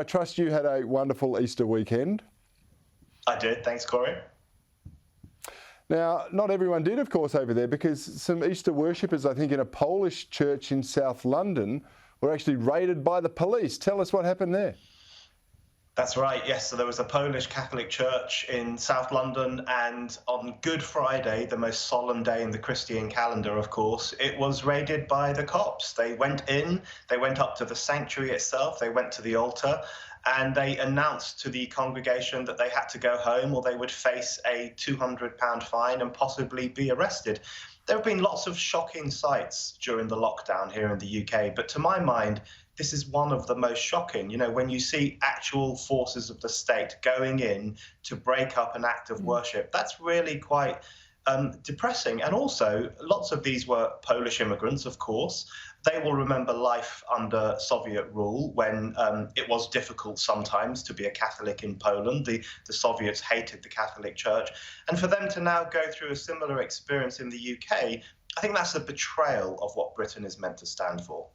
I trust you had a wonderful Easter weekend. I did, thanks Corey. Now, not everyone did, of course, over there, because some Easter worshippers, I think, in a Polish church in South London were actually raided by the police. Tell us what happened there. That's right, yes. So there was a Polish Catholic church in South London, and on Good Friday, the most solemn day in the Christian calendar, of course, it was raided by the cops. They went in, they went up to the sanctuary itself, they went to the altar, and they announced to the congregation that they had to go home or they would face a £200 fine and possibly be arrested. There have been lots of shocking sights during the lockdown here in the UK, but to my mind, this is one of the most shocking. You know, when you see actual forces of the state going in to break up an act of worship, that's really quite depressing. And also, lots of these were Polish immigrants, of course. They will remember life under Soviet rule when it was difficult sometimes to be a Catholic in Poland. The Soviets hated the Catholic Church. And for them to now go through a similar experience in the UK, I think that's a betrayal of what Britain is meant to stand for.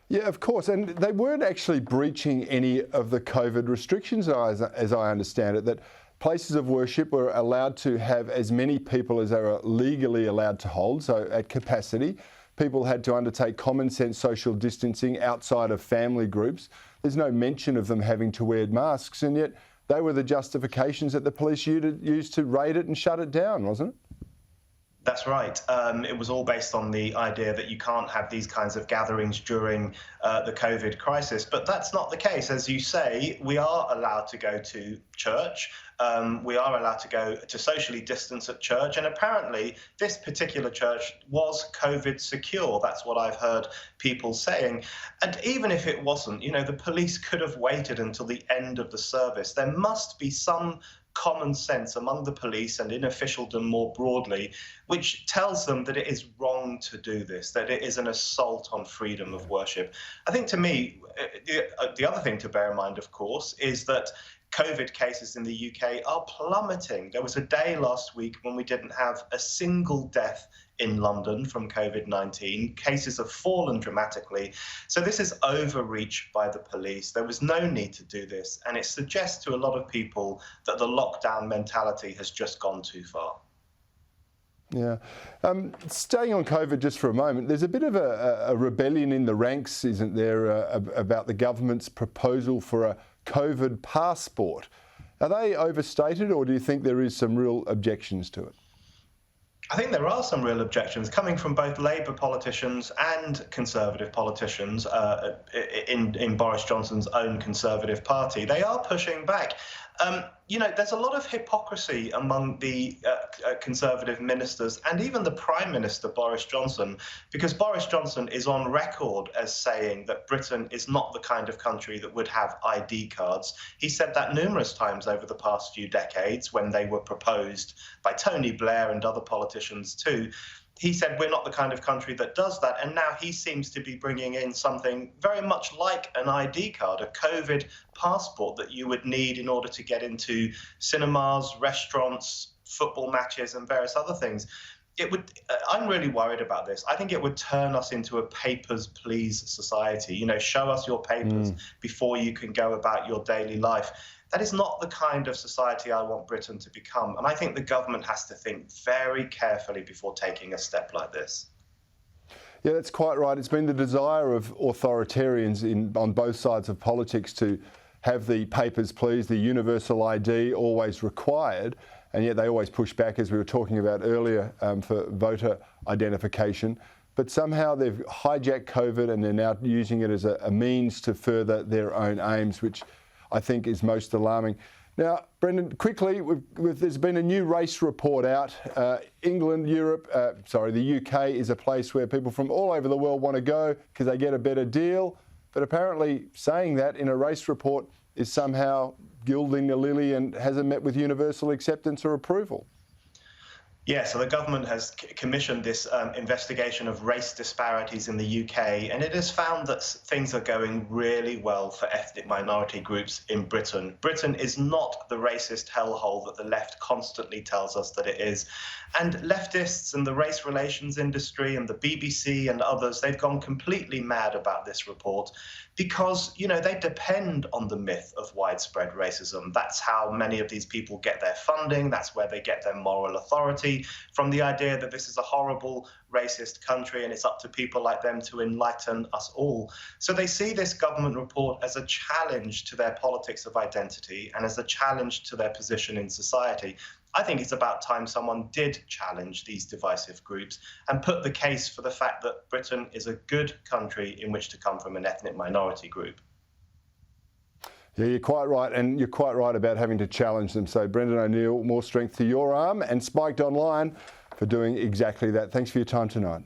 Yeah, of course. And they weren't actually breaching any of the COVID restrictions, as I understand it, that places of worship were allowed to have as many people as they were legally allowed to hold, so at capacity. People had to undertake common sense social distancing outside of family groups. There's no mention of them having to wear masks, and yet they were the justifications that the police used to raid it and shut it down, wasn't it? That's right. It was all based on the idea that you can't have these kinds of gatherings during the COVID crisis. But that's not the case. As you say, we are allowed to go to church. We are allowed to go to socially distance at church. And apparently, this particular church was COVID secure. That's what I've heard people saying. And even if it wasn't, you know, the police could have waited until the end of the service. There must be some common sense among the police and in officialdom more broadly, which tells them that it is wrong to do this, that it is an assault on freedom of worship. I think to me, the other thing to bear in mind, of course, is that COVID cases in the UK are plummeting. There was a day last week when we didn't have a single death in London from COVID-19. Cases have fallen dramatically. So this is overreach by the police. There was no need to do this. And it suggests to a lot of people that the lockdown mentality has just gone too far. Yeah. Staying on COVID just for a moment, there's a bit of a rebellion in the ranks, isn't there, about the government's proposal for a COVID passport. Are they overstated, or do you think there is some real objections to it? I think there are some real objections coming from both Labour politicians and Conservative politicians in Boris Johnson's own Conservative Party. They are pushing back. You know, there's a lot of hypocrisy among the Conservative ministers and even the Prime Minister, Boris Johnson, because Boris Johnson is on record as saying that Britain is not the kind of country that would have ID cards. He said that numerous times over the past few decades when they were proposed by Tony Blair and other politicians too. He said we're not the kind of country that does that, and now he seems to be bringing in something very much like an ID card, a COVID passport that you would need in order to get into cinemas, restaurants, football matches, and various other things. I'm really worried about this. I think it would turn us into a papers, please society. You know, show us your papers before you can go about your daily life. That is not the kind of society I want Britain to become. And I think the government has to think very carefully before taking a step like this. Yeah, that's quite right. It's been the desire of authoritarians on both sides of politics to have the papers, please, the universal ID always required. And yet they always push back, as we were talking about earlier, for voter identification. But somehow they've hijacked COVID and they're now using it as a means to further their own aims, which I think is most alarming. Now, Brendan, quickly, there's been a new race report out. England, the UK is a place where people from all over the world want to go because they get a better deal. But apparently saying that in a race report is somehow gilding the lily and hasn't met with universal acceptance or approval. Yeah, so the government has commissioned this investigation of race disparities in the UK, and it has found that things are going really well for ethnic minority groups in Britain. Britain is not the racist hellhole that the left constantly tells us that it is. And leftists and the race relations industry and the BBC and others, they've gone completely mad about this report because, they depend on the myth of widespread racism. That's how many of these people get their funding. That's where they get their moral authority, from the idea that this is a horrible racist country and it's up to people like them to enlighten us all. So they see this government report as a challenge to their politics of identity and as a challenge to their position in society. I think it's about time someone did challenge these divisive groups and put the case for the fact that Britain is a good country in which to come from an ethnic minority group. Yeah, you're quite right, and you're quite right about having to challenge them. So, Brendan O'Neill, more strength to your arm, and Spiked Online for doing exactly that. Thanks for your time tonight.